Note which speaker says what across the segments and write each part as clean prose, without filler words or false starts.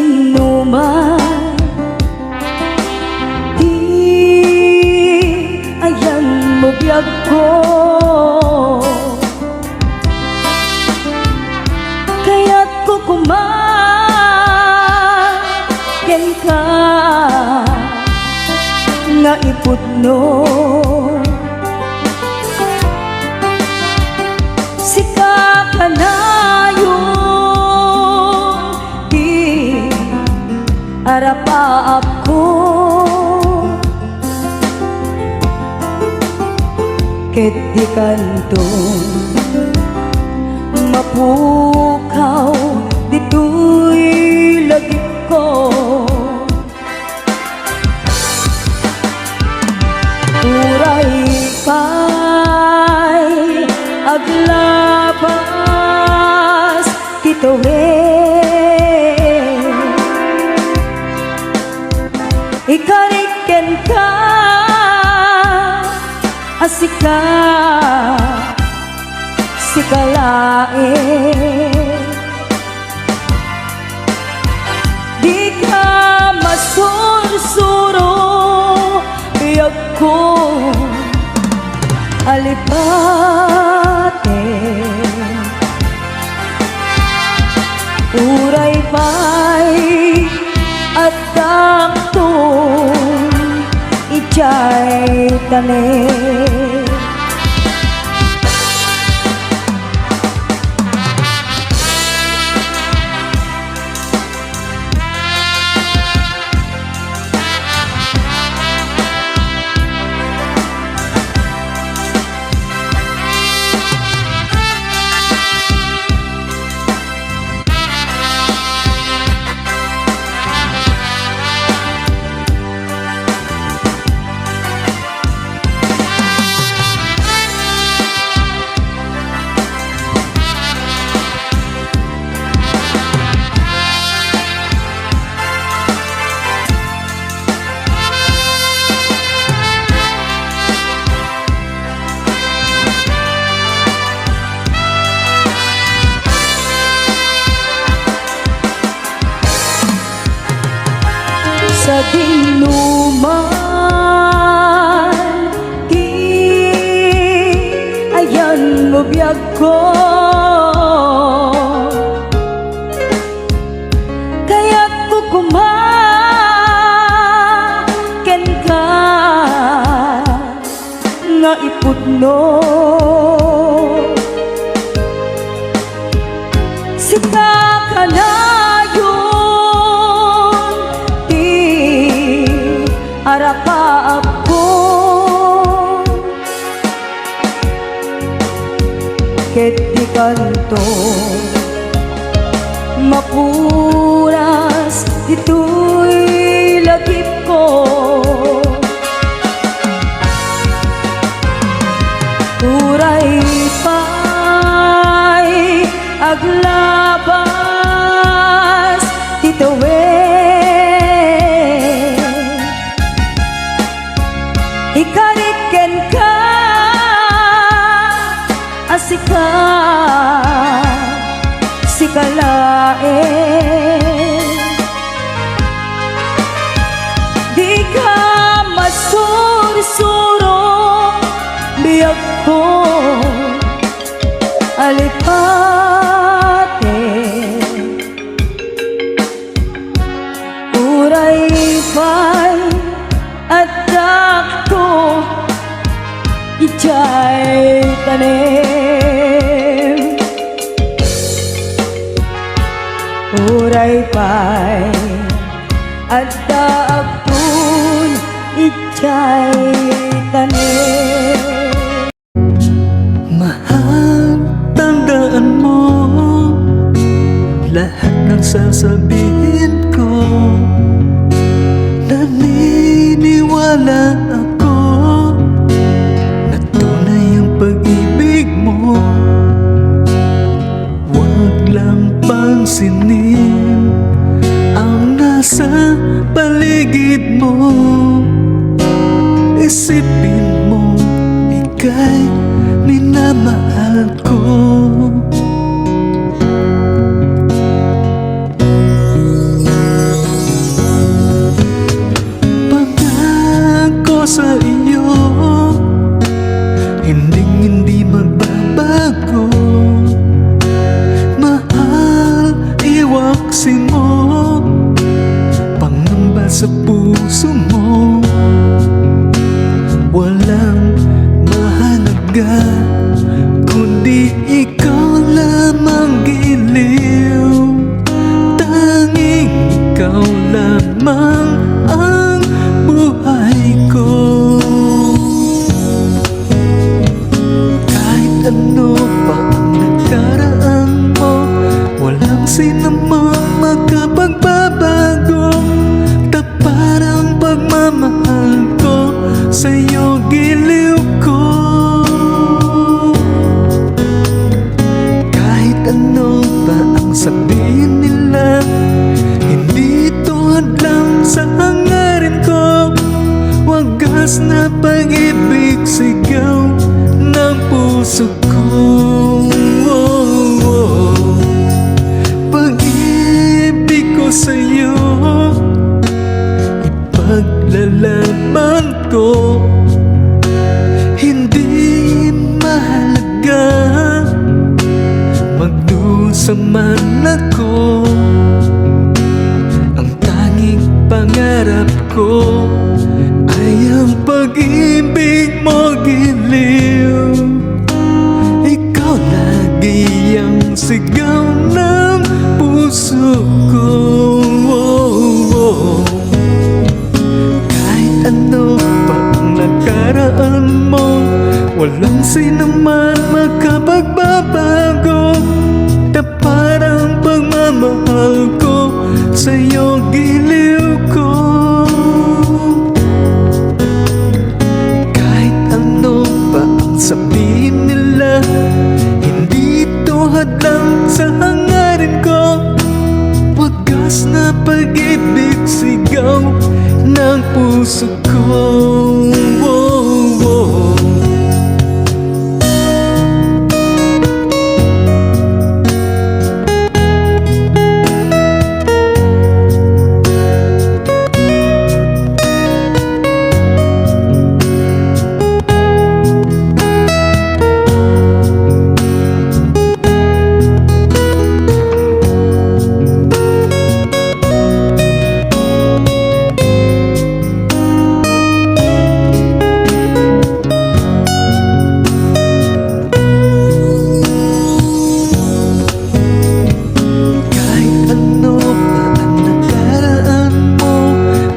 Speaker 1: sino man, di ayan mo biyag ko. Kaya't kukumayan ka nga ipudno. Sika ka na yung di arapaap ko. Ket di kanto mapukaw dito'y lagi ko. Uray pa'y aglabas tituhin, ikariken ka asika sikalain. Di ka masursuro biyag ko alipate. Uray pa'y at taktong ijay tanin. Sa dinuman di ayan mo biyag ko. Kaya't kukumaken ka nga ipudno. Sika ka na arapaap ko. Ket di kanto mapuras dito'y lagip ko. Uray pa'y aglabas tituin, ikariken ka asika sikalain. Di ka masursuro biyag ko alipate. Uray pa'y at takto ijay tanim. Uray pa'y at takton ijay tanim.
Speaker 2: Mahal, tandaan mo lahat ng sasabihin ko. Naniniwala ako na tunay ang pag-ibig mo. Huwag lang pansinin ang nasa paligid mo. Isipin mo ika'y minamahal ko. sa puso mo. Walang mahalaga kundi ikaw lamang giliw. Tanging ikaw lamang ang buhay ko. Kahit ano pa ang nagkaraan mo, walang sinumang makapagbabago. Tapat ang pagmamahal ko, sa'yo giliw ko. Kahit ano pa ang sabihin nila, hindi ito hadlang sa hangarin ko. Wagas na pag-ibig, sigaw ng puso ko. Pag-ibig ko sa'yo, ipaglalaban ko. Hindi mahalaga magdusa man ako. Ang tanging pangarap ko ay ang pag-ibig mo giliw. Ikaw lagi ang sigaw ng puso ko. Kahit ano pa ang nakaraan mo, walang sinuman makapagbabago. Tapat ang pagmamahal ko, sa'yo giliw ko. Kahit ano pa ang sabihin nila, hindi ito hadlang sa hangarin ko. Wagas na pag-ibig, sigaw ng puso ko.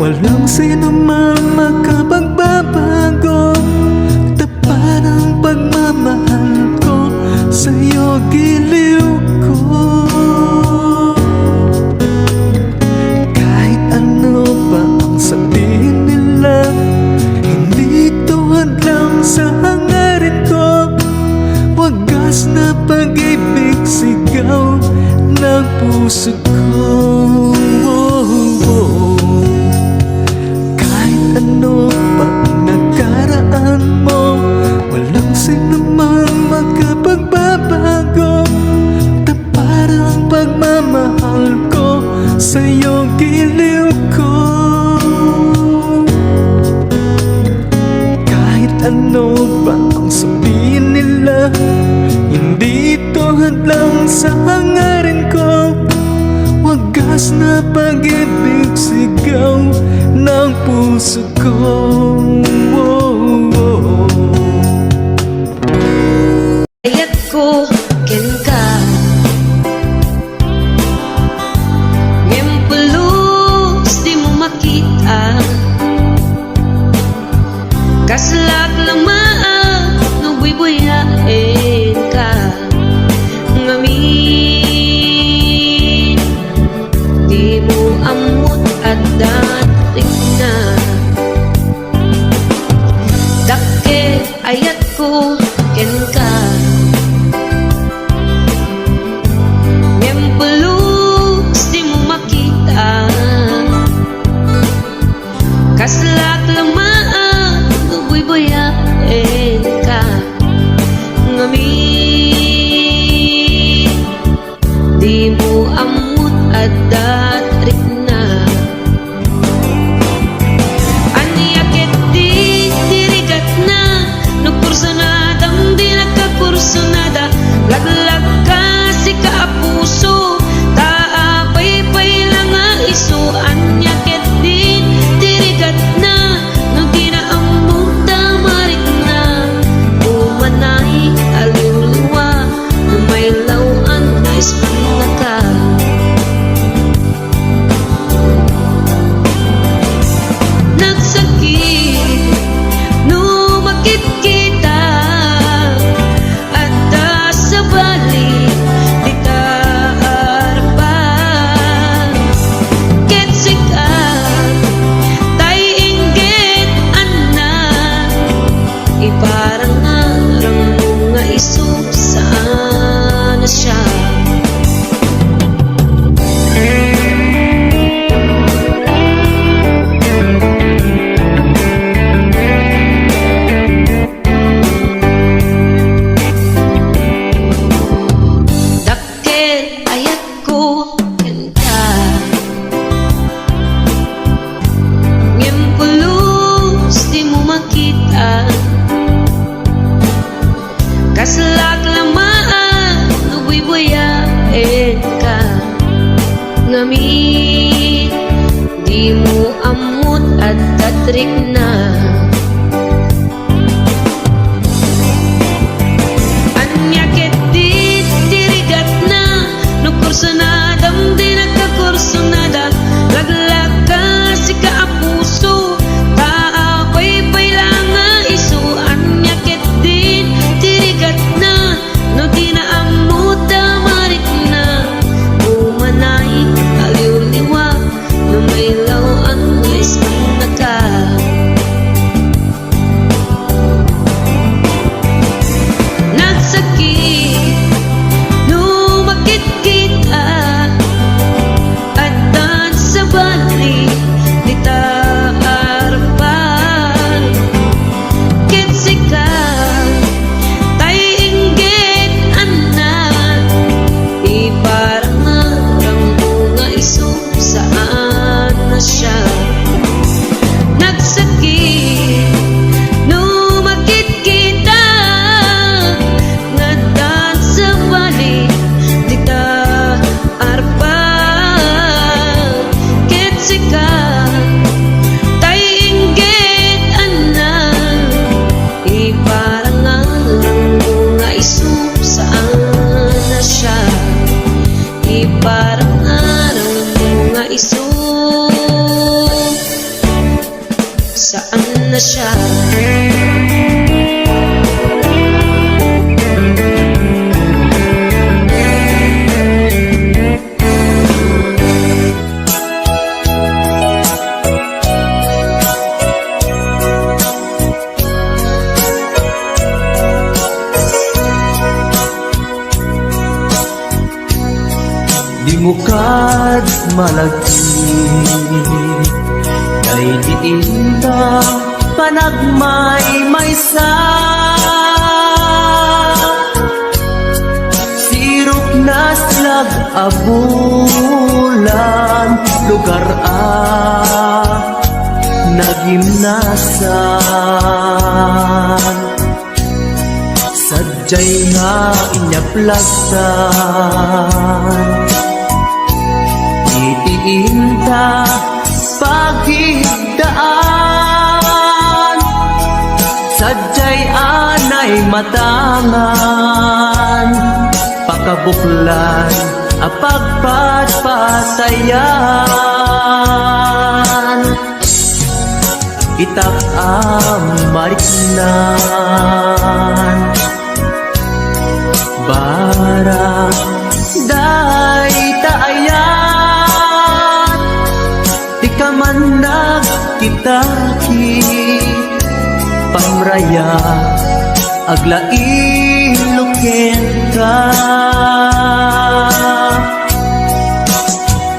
Speaker 2: Walang sinumang makapagbabago. Tapat ang pagmamahal ko, sa'yo giliw ko. Kahit ano pa ang sabihin nila, hindi ito hadlang sa hangarin ko. Wagas na pag-ibig, sigaw ng puso ko. Ano pa ang nagkaraan mo, walang sinumang makapagbabago. Tapat ang pagmamahal ko, sa'yo giliw ko. Kahit ano pa ang sabihin nila, hindi ito hadlang sa hangarin ko. Wagas na pag-ibig, sigaw ng puso ko.
Speaker 3: Ayat ko ken ka ngempelus di mo makita kaslak lamaan no buy-buyain ka ngamin di mo amot at dating na dakke ayat ko ken ka ngempelus di mo makita kaslak lamaan no buy-buyain ka ngamin di mo amot at dating na matrik na. Anya ket di dirigat na, no kurso na dam di nagkakurso na da. Laglag ka si kaapuso, taapay lang nga iso. Anya ket di dirigat na, no di na amuta marik na. Umanay aliw-liwa, no may law ang isang naka. Nagsakit, numakit kita, at dan sa balik, di taarpan. Kitsika, tay inggit anak, iparang arang mga iso, saan na siya. Nagsakit, numakit kita, ngadan sa balik, di taarpan. Kitsika, tay inggit anak, iparang arang mga iso, saan na siya. Iparang arang mga iso, saan na siya.
Speaker 2: Di mo kad malagi, kay diin ka panagmay maysa. Sirop na slag abulan, lugar nagimnasan. Sadyay nga inyaplagtan, itiinta pagigdaan. Sadyay anay matangan, pakabuklan apagpatpatayan. Itak ang mariknan, bara day taayan. Di ka man nagkitaki, pamraya aglain ka.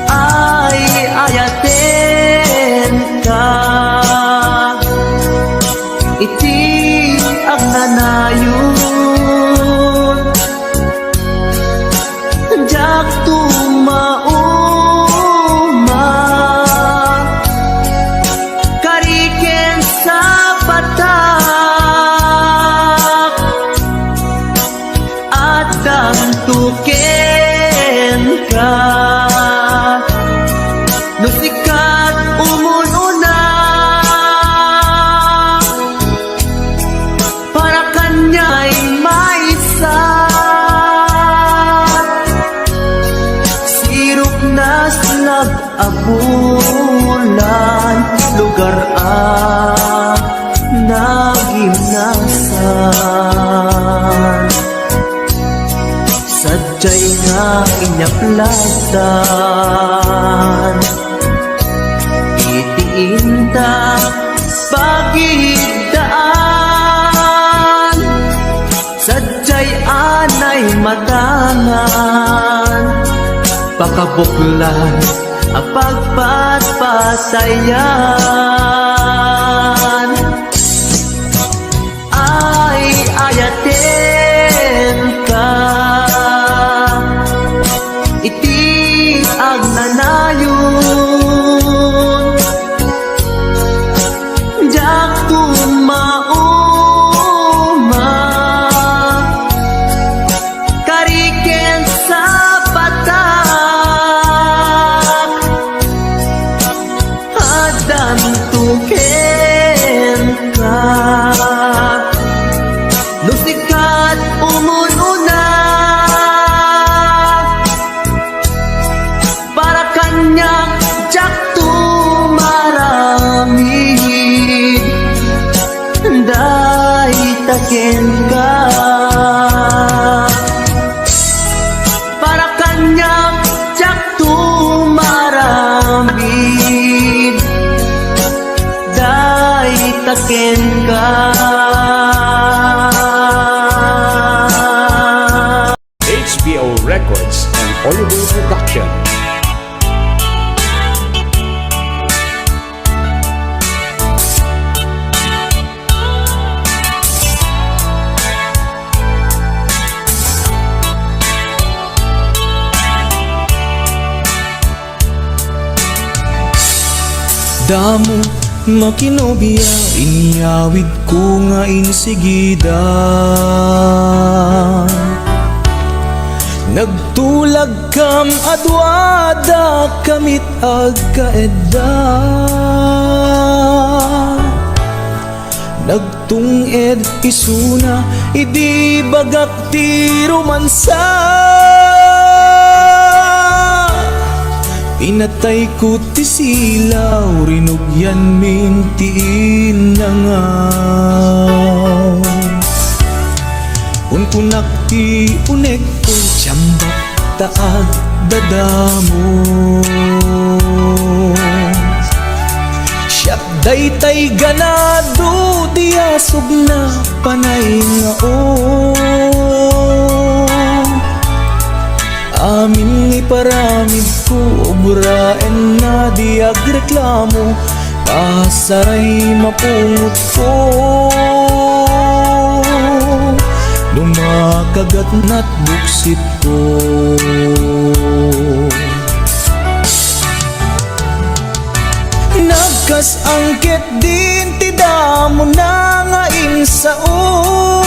Speaker 2: Ay ayaten ka, iti agnanayon. Jak tumauma, kariken sa patak, at damtuken ka. No sikat umununa, para kanya'y maisa. Sirop na slag abulan, lugar nagimnasan. Sadyay nga inyaplagtan, itiinta pagigdaan. Sadyay anay matangan, pakabuklan apagpatpatayan. Ay ayaten ka, iti agnanayon. Jak tumauma, kariken sa patak, adan tuken taken ka.
Speaker 4: HBO Records and Audible Production.
Speaker 2: Damo makinobia, inyawid ko nga insigida. Nagtulag kam adwada, kamit ag kaedda. Nagtunged isuna, idi bagak ti romansa. Pinatay ko ti silaw, rinugyan mintiin na nga. Unkunak ti unek ko, tiyambak taag dadamo. Siyak daytay ganado, di asog na panay nga o. Amin ni paramid ko, obraen na di agreklamo, pasaray mapungot ko. Lumakagat na't buksit ko. Nagkas angket din ti damo na nga insao.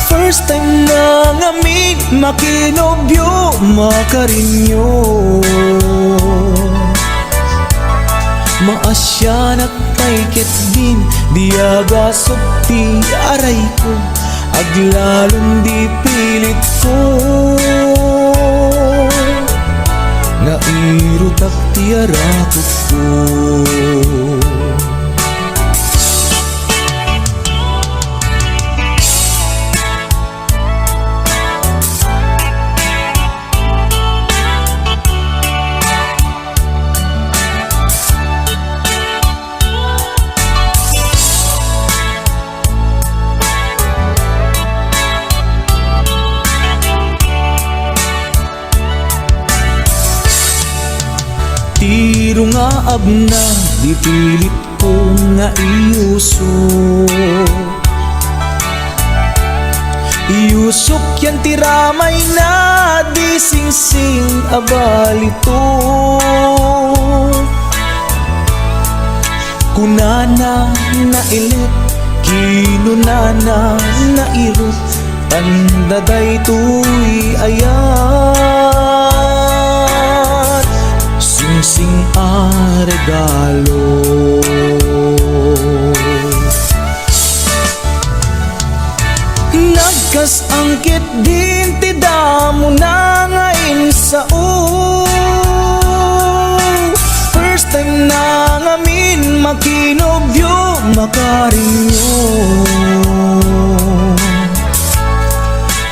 Speaker 2: First time na ngamin makinobyo makarinyo. Maasya nagpaiket din diagasok ti aray ko, aglalong di pilit ko. Nairutak ti arakot ko. Tiro nga abna, di pilit ko nga iuso. Iusok yan tiramay na, di sing-sing abalito. Kunana na ilit, kinunana na irot, pandaday tuy ayat. Sing a regalo. Nagkas angkit din ti damo na nga insao. First time na ngamin makinobyo makarinyo.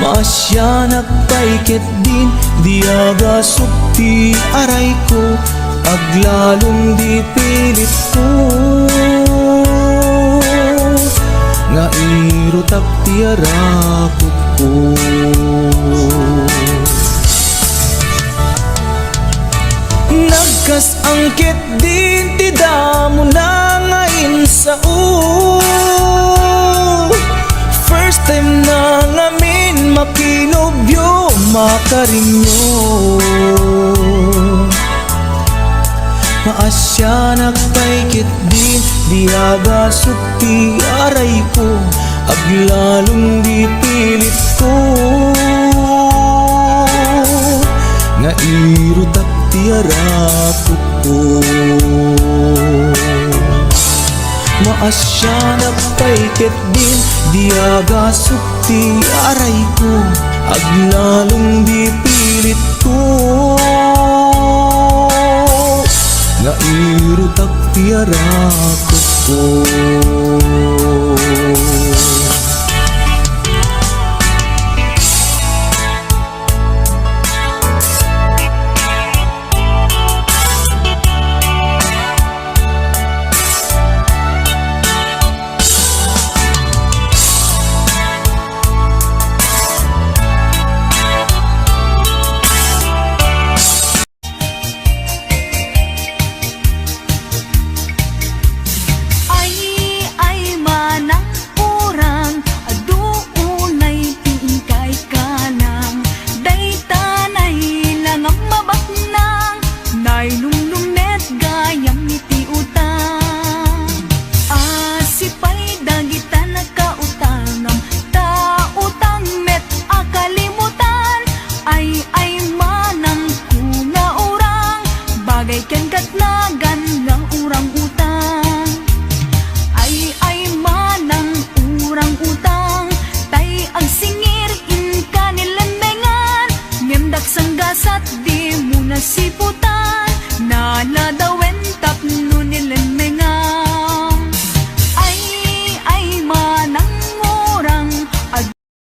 Speaker 2: Masya nagpaiket din diagasok ti aray ko, aglalong di pilit ko. Nga irutak ti arakot ko. Nagkas angkit din ti damo na nga insao. First time na ngamin makinobyo makarinyo. Maasya nagpaikit din diagasok ti aray ko, aglalong di pilit ko. Nga irutak ti arakot ko. Maasya nagpaikit din diagasok ti aray ko, aglalong di pilit ko. Nga irutak ti arakot ko.
Speaker 5: Nana daw